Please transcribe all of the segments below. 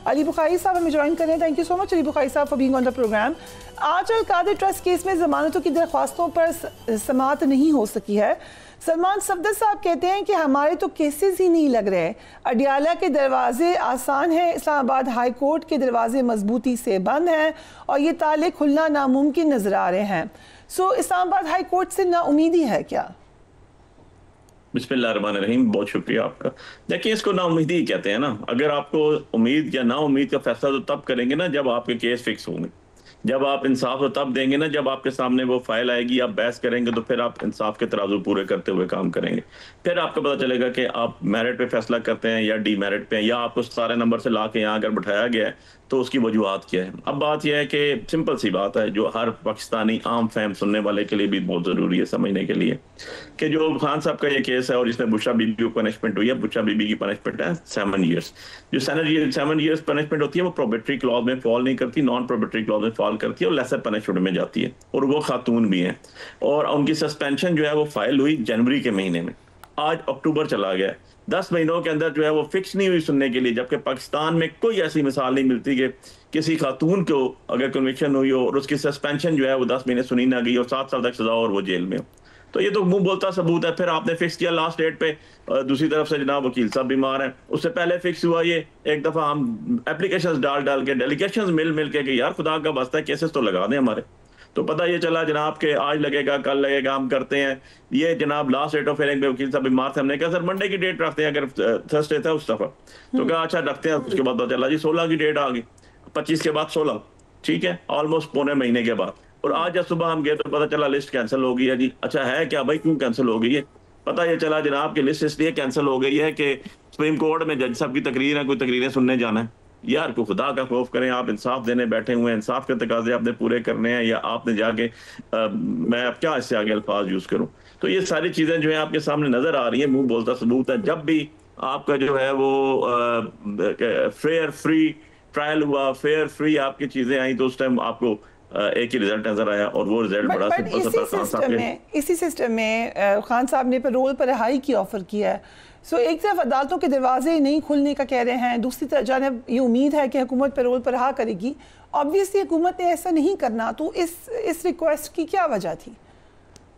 अली बुखारी साहब हमें ज्वाइन करें। Thank you so much Ali Bukhari साहब for being on the programme. आज अल-कादिर ट्रस्ट केस में जमानतों की दरख्वास्तों पर समाअत नहीं हो सकी है। सलमान सफदर साहब कहते हैं कि हमारे तो केसेस ही नहीं लग रहे। अडियाला के दरवाजे आसान हैं, इस्लामाबाद हाई कोर्ट के दरवाजे मजबूती से बंद हैं और ये ताले खुलना नामुमकिन नजर आ रहे हैं। सो इस्लामाबाद हाई कोर्ट से नाउमीदी है क्या? बिस्मिल्लाहिर्रहमानिर्रहीम, बहुत शुक्रिया आपका। देखिए, इसको नाउमीदी ही कहते हैं ना। अगर आपको उम्मीद या नाउमीद का फैसला तो तब करेंगे ना जब आपके केस फिक्स होंगे, जब आप इंसाफ तो तब देंगे ना जब आपके सामने वो फाइल आएगी, आप बहस करेंगे तो फिर आप इंसाफ के तराजू पूरे करते हुए काम करेंगे। फिर आपको पता चलेगा कि आप मेरिट पे फैसला करते हैं या डी मेरिट पे, या आपको सारे नंबर से ला के यहाँ अगर बैठाया गया है तो उसकी वजूहत क्या है। अब बात यह है कि सिंपल सी बात है जो हर पाकिस्तानी आम फहम सुनने वाले के लिए भी बहुत ज़रूरी है समझने के लिए, कि जो खान साहब का ये केस है और इसमें बुशरा बीबी को पनिशमेंट हुई है, बुशरा बीबी की पनिशमेंट है 7 ईयर्स। जो 7 ईयर्स पनिशमेंट होती है वो प्रोबेटरी क्लॉज में फॉल नहीं करती, नॉन प्रोबेटरी क्लॉज में फॉल करती है और लेसर पनिशमेंट में जाती है, और वो खातून भी हैं। और उनकी सस्पेंशन जो है वो फाइल हुई जनवरी के महीने में, आज अक्टूबर चला गया। 10 महीनों के अंदर जो है वो फिक्स नहीं हुई सुनने के लिए, जबकि पाकिस्तान में कोई ऐसी मिसाल नहीं मिलती कि किसी खातून को अगर कन्विक्शन हुई हो और उसकी सस्पेंशन जो है वो 10 महीने सुनी ना गई और 7 साल तक सजा और वो जेल में हो। तो ये तो मुंह बोलता सबूत है। फिर आपने फिक्स किया लास्ट डेट पे, दूसरी तरफ से जनाब वकील साहब बीमार हैं, उससे पहले फिक्स हुआ ये। एक दफा हम एप्लीकेशंस डाल के, डेलीगेशंस मिल के यार खुदा का वास्ता है केसेस तो लगा दें हमारे, तो पता ये चला जनाब के आज लगेगा कल लगेगा, हम करते हैं ये। जनाब लास्ट डेट ऑफ हियरिंग पे वकील साहब बीमार थे, हमने कहा सर मंडे की डेट रखते हैं, अगर थर्सडे था उस दफा तो कहा अच्छा रखते हैं। उसके बाद पता चला जी 16 की डेट आ गई, 25 के बाद 16, ठीक है, ऑलमोस्ट पौने महीने के बाद। और आज जब सुबह हम गए तो पता चला लिस्ट कैंसिल हो गई है जी। अच्छा है क्या भाई, क्यों कैंसिल हो गई है? पता ये चला जनाब की लिस्ट इसलिए कैंसिल हो गई है कि सुप्रीम कोर्ट में जज साहब की तकरीर है, कोई तकरीरें सुनने जाना है। यार को खुदा का खौफ करें, आप इंसाफ देने बैठे हुए हैं, इंसाफ के तकाजे आपने पूरे करने हैं, या आपने जाके मैं अब क्या इससे आगे अल्फाज यूज करूं। तो ये सारी चीजें जो है आपके सामने नजर आ रही है, मुंह बोलता सबूत है। जब भी आपका जो है वो फेयर फ्री ट्रायल हुआ, फेयर फ्री आपकी चीजें आई, तो उस टाइम आपको एक ही रिजल्ट नजर आया, और वो रिजल्ट बड़ा सिंपल सा खान साहब ने इसी सिस्टम में खान साहब ने पैरोल पर रिहाई की ऑफर किया है। सो एक तरफ अदालतों के दरवाजे नहीं खुलने का कह रहे हैं, दूसरी तरफ जानब ये उम्मीद है कि हुकूमत पैरोल पर रहा करेगी। ऑब्वियसली हुकूमत ने ऐसा नहीं करना, तो इस रिक्वेस्ट की क्या वजह थी?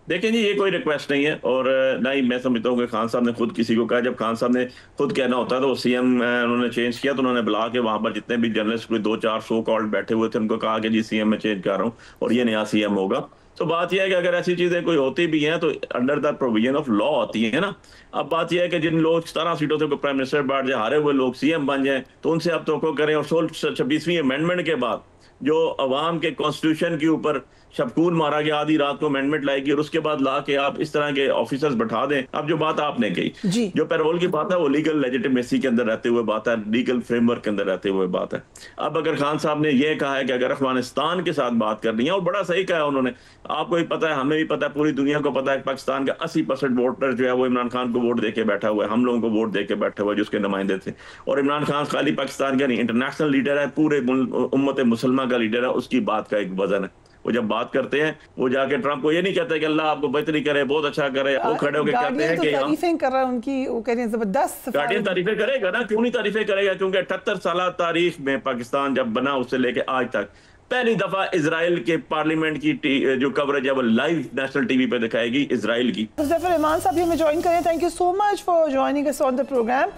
देखिए जी, ये कोई रिक्वेस्ट नहीं है, और ना ही मैं समझता हूँ कि खान साहब ने खुद किसी को कहा। जब खान साहब ने खुद कहना होता है तो सीएम उन्होंने चेंज किया, तो उन्होंने बुला के वहां पर जितने भी जर्नलिस्ट कोई 2-4 सो कॉल्ड बैठे हुए थे उनको कहा कि जी सीएम में चेंज कर रहा हूँ और ये नया सीएम होगा। तो बात यह है कि अगर ऐसी चीजें कोई होती भी हैं तो under the provision of law होती है ना। अब बात यह है कि जिन लोग 17 सीटों से प्राइम मिनिस्टर बैठ जाए, हारे हुए लोग सीएम बन जाए, तो उनसे आप तो करें। और 26वीं अमेंडमेंट के बाद जो अवाम के कॉन्स्टिट्यूशन के ऊपर शबकून मारा गया, आधी रात को अमेंडमेंट लाएगी, और उसके बाद ला के आप इस तरह के ऑफिसर्स बैठा दें। अब जो बात आपने कही, जो पैरोल की बात है, वो लीगल लेजिटिमेसी के अंदर रहते हुए बात है, लीगल फ्रेमवर्क के अंदर रहते हुए बात है। अब अगर खान साहब ने यह कहा है कि अगर अफगानिस्तान के साथ बात करनी है, और बड़ा सही कहा उन्होंने, आपको भी पता है, हमें भी पता है, पूरी दुनिया को पता है, पाकिस्तान का 80% वोटर जो है वो इमरान खान को वोट देके बैठा हुआ है, हम लोगों को वोट देके बैठा हुआ है, जिसके नुमाइंदे थे। और इमरान खान खाली पाकिस्तान का नहीं, इंटरनेशनल लीडर है, पूरे उम्मत मुसलमान का लीडर है, उसकी बात का एक वजन है। वो जब बात करते हैं, वो जाके ट्रंप को ये नहीं कहते कि अल्लाह आपको बेहतरी करे, बहुत अच्छा करे, वो खड़े होकर कहते हैं कि तारीफें कर रहा है उनकी, वो कह रहे हैं जबरदस्त। गार्डियन तारीफें करेगा ना, क्यों नहीं तारीफें करेगा? क्योंकि 78 साल तारीख में पाकिस्तान जब बना उससे लेके आज तक पहली दफा इजराइल के पार्लियामेंट की जो कवरेज है वो लाइव नेशनल टीवी पे दिखाएगी इजराइल की। मुज़फ़्फ़र रहमान साहब हमें ज्वाइन करें। Thank you so much for joining us on the programme.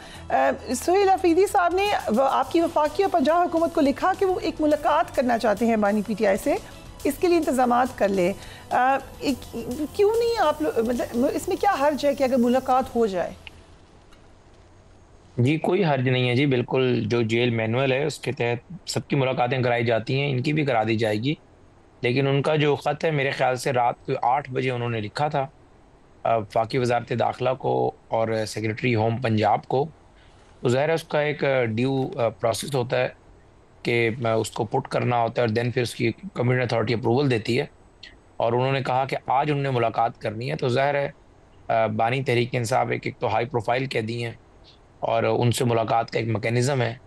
Suhail Afridi साहब ने आपकी वफाकी और पंजाब हुकूमत को लिखा कि वो एक मुलाकात करना चाहते हैं बानी पीटीआई से, इसके लिए इंतजामात कर ले। क्यों नहीं आप मतलब इसमें क्या हर्ज है कि अगर मुलाकात हो जाए? जी कोई हर्ज नहीं है जी, बिल्कुल जो जेल मैनुअल है उसके तहत सबकी मुलाकातें कराई जाती हैं, इनकी भी करा दी जाएगी। लेकिन उनका जो ख़त है मेरे ख्याल से रात को 8 बजे उन्होंने लिखा था वफाकी वज़ारत दाखिला को और सेक्रेटरी होम पंजाब को, तो ज़ाहिर है उसका एक ड्यू प्रोसेस होता है कि उसको पुट करना होता है और देन फिर उसकी कम्युनिटी अथॉरिटी अप्रूवल देती है। और उन्होंने कहा कि आज उन्होंने मुलाकात करनी है, तो ज़ाहिर है बानी तहरीक इंसाफ एक तो हाई प्रोफाइल कैदी हैं और उनसे मुलाकात का एक मैकेनिज़्म है,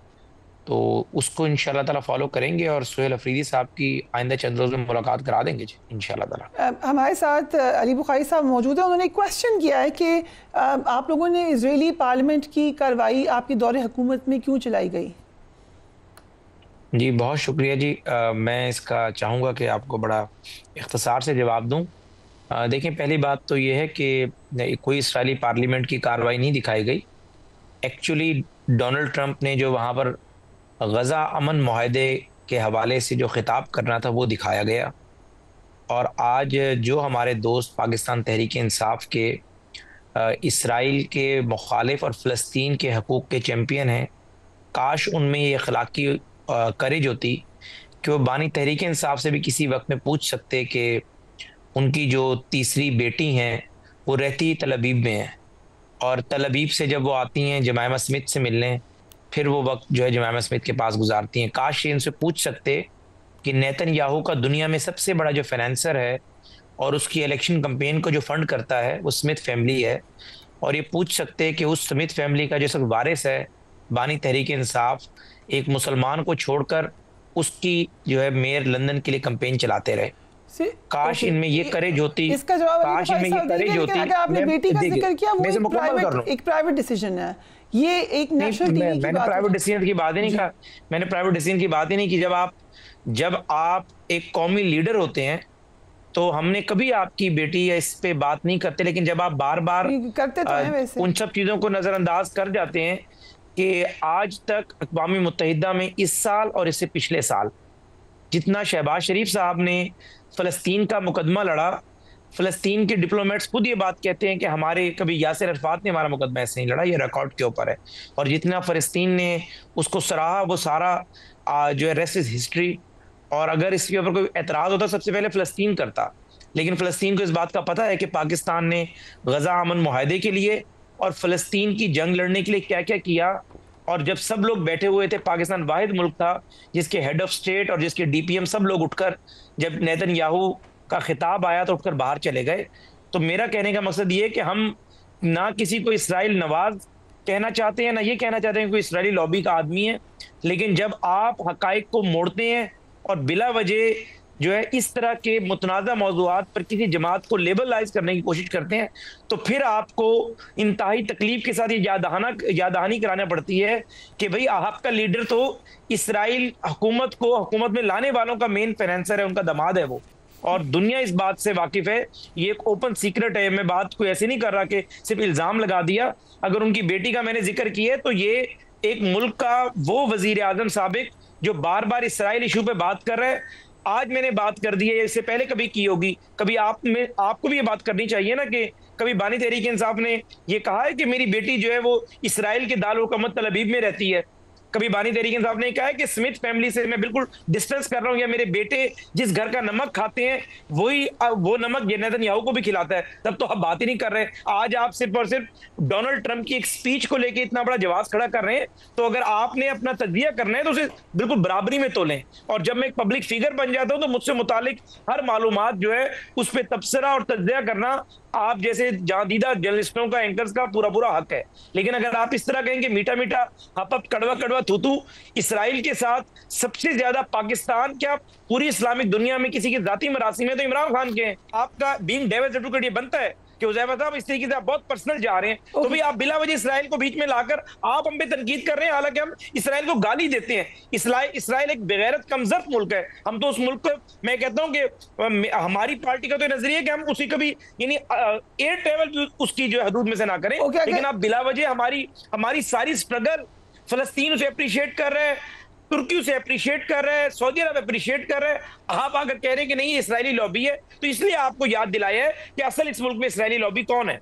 तो उसको इंशाल्लाह ताला फॉलो करेंगे और सुहेल अफरीदी साहब की आइंदा चंद रोज़ में मुलाकात करा देंगे जी इंशाल्लाह ताला। हमारे साथ अली बुखारी साहब मौजूद हैं। उन्होंने क्वेश्चन किया है कि आप लोगों ने इजरायली पार्लियामेंट की कार्रवाई आपके दौरे हुकूमत में क्यों चलाई गई? जी बहुत शुक्रिया जी। मैं इसका चाहूँगा कि आपको बड़ा इख्तिसार से जवाब दूँ। देखिए, पहली बात तो ये है कि कोई इसराइली पार्लियामेंट की कार्रवाई नहीं दिखाई गई। एक्चुअली डोनाल्ड ट्रंप ने जो वहाँ पर गज़ा अमन माहदे के हवाले से जो खिताब करना था वो दिखाया गया। और आज जो हमारे दोस्त पाकिस्तान तहरीक इंसाफ के इसराइल के मुखालिफ और फ़लस्तीन के हकूक़ के चैम्पियन हैं, काश उनमें ये अखलाकी करेज होती कि वो बानी तहरीक इंसाफ से भी किसी वक्त में पूछ सकते कि उनकी जो तीसरी बेटी हैं वो रहती तल अवीव में है, और तल अवीव से जब वो आती हैं जमायमा स्मिथ से मिलने, फिर वो वक्त जो है जमायमा स्मिथ के पास गुजारती हैं। काश ये इनसे पूछ सकते कि नेतन्याहू का दुनिया में सबसे बड़ा जो फाइनेंसर है और उसकी इलेक्शन कैंपेन को जो फंड करता है वो स्मिथ फैमिली है, और ये पूछ सकते कि उस स्मिथ फैमिली का जो सब वारिस है बानी तहरीक इंसाफ, एक मुसलमान को छोड़कर उसकी जो है मेयर लंदन के लिए कैंपेन चलाते रहे। काश इनमें ये करेज होती, इसका जवाब काश इनमें ये करेज होती। अगर आपने बेटी का जिक्र किया, वो एक प्राइवेट डिसीजन है, ये एक नेशनल टीवी की बात है। मैंने प्राइवेट डिसीजन की बात ही नहीं कहा, मैंने प्राइवेट डिसीजन की बात ही नहीं की। जब आप एक कौमी लीडर होते हैं तो हमने कभी आपकी बेटी या इस पे बात नहीं करते, लेकिन जब आप बार बार करते तो हैं वैसे उन सब चीजों को नजरअंदाज कर जाते हैं कि आज तक अक़वाम मुत्तहिदा में इस साल और इससे पिछले साल जितना शहबाज शरीफ साहब ने फ़लस्तीन का मुकदमा लड़ा, फ़लस्तीन के डिप्लोमेट्स खुद ये बात कहते हैं कि हमारे कभी यासिर अरफात ने हमारा मुकदमा ऐसे नहीं लड़ा, ये रिकॉर्ड के ऊपर है। और जितना फ़लस्तीन ने उसको सराहा वो सारा जो है रेसिस्ट हिस्ट्री, और अगर इसके ऊपर कोई एतराज़ होता सबसे पहले फ़लस्तीन करता। लेकिन फ़लस्तीन को इस बात का पता है कि पाकिस्तान ने गज़ा अमन मुआहदे के लिए और फ़लस्तीन की जंग लड़ने के लिए क्या क्या किया। और जब सब लोग बैठे हुए थे, पाकिस्तान वाहिद मुल्क था जिसके हेड ऑफ स्टेट और जिसके डीपीएम सब लोग उठकर, जब नेतन्याहू का खिताब आया तो उठकर बाहर चले गए। तो मेरा कहने का मकसद ये है कि हम ना किसी को इसराइल नवाज कहना चाहते हैं, ना ये कहना चाहते हैं कि कोई इसराइली लॉबी का आदमी है, लेकिन जब आप हकाइक को मोड़ते हैं और बिला वजह जो है इस तरह के मुतनाज़ा मौज़ूआत पर किसी जमात को लेबलाइज करने की कोशिश करते हैं, तो फिर आपको इंतहाई तकलीफ के साथ ये यादहानी कराना पड़ती है कि भाई आपका लीडर तो इसराइल हुकूमत को हुकूमत में लाने वालों का मेन फाइनेंसर है, उनका दामाद है वो, और दुनिया इस बात से वाकिफ है। ये एक ओपन सीक्रेट है। मैं बात कोई ऐसे नहीं कर रहा कि सिर्फ इल्जाम लगा दिया। अगर उनकी बेटी का मैंने जिक्र किया है तो ये एक मुल्क का वो वजीर आजम साबिक जो बार बार इसराइल इशू पे बात कर रहे हैं। आज मैंने बात कर दी है, इससे पहले कभी की होगी, कभी आपको भी ये बात करनी चाहिए ना कि कभी बानी तहरीक इंसाफ ने ये कहा है कि मेरी बेटी जो है वो इसराइल के दारुल हुकूमत तल अवीव में रहती है। कभी बानी तहरीक इंसाफ ने कहा है कि स्मिथ फैमिली से मैं बिल्कुल डिस्टेंस कर रहा हूं, या मेरे बेटे जिस घर का नमक खाते हैं वही वो नमक नेतन्याहू को भी खिलाता है। तब तो आप बात ही नहीं कर रहे। आज आप सिर्फ और सिर्फ डोनाल्ड ट्रंप की एक स्पीच को लेकर इतना बड़ा जवाब खड़ा कर रहे हैं। तो अगर आपने अपना तज्जिया करना है तो उसे बिल्कुल बराबरी में तोलें। और जब मैं एक पब्लिक फिगर बन जाता हूं तो मुझसे मुतालिक हर मालूमात जो है उस पर तबसरा और तज्जिया करना आप जैसे जादीदा जर्नलिस्टों का, एंकर्स का पूरा पूरा हक है। लेकिन अगर आप इस तरह कहेंगे मीठा मीठा हप कड़वा कड़वा थूथू, इसराइल के साथ सबसे ज्यादा पाकिस्तान क्या पूरी इस्लामिक दुनिया में किसी की जाती मरासिम है तो इमरान खान के हैं। आपका बीइंग डेविल एडवोकेट ये बनता है कि हुज़ैफा साहब इस तरीके से आप बहुत पर्सनल जा रहे हैं, तो भी आप बिला वजह इसराइल को बीच में लाकर आप हम पे तनकीद कर रहे हैं, हालांकि हम इसराइल को गाली देते हैं। इसराइल एक बेगैरत कमजोर मुल्क है। हम तो उस मुल्क को, मैं कहता हूं कि हमारी पार्टी का तो नजरिया है कि हम उसी कभी यानी एयर ट्रेवल उसकी जो हदूद में से ना करें। लेकिन आप बिला वजह हमारी सारी स्ट्रगल फलस्तीन उसे अप्रिशिएट कर रहे हैं, तुर्की उसे अप्रिशिएट कर रहा है, सऊदी अरब अप्रिशिएट कर रहा है। आप अगर कह रहे हैं कि नहीं इसराइली लॉबी है, तो इसलिए आपको याद दिलाया है कि असल इस मुल्क में इसराइली लॉबी कौन है।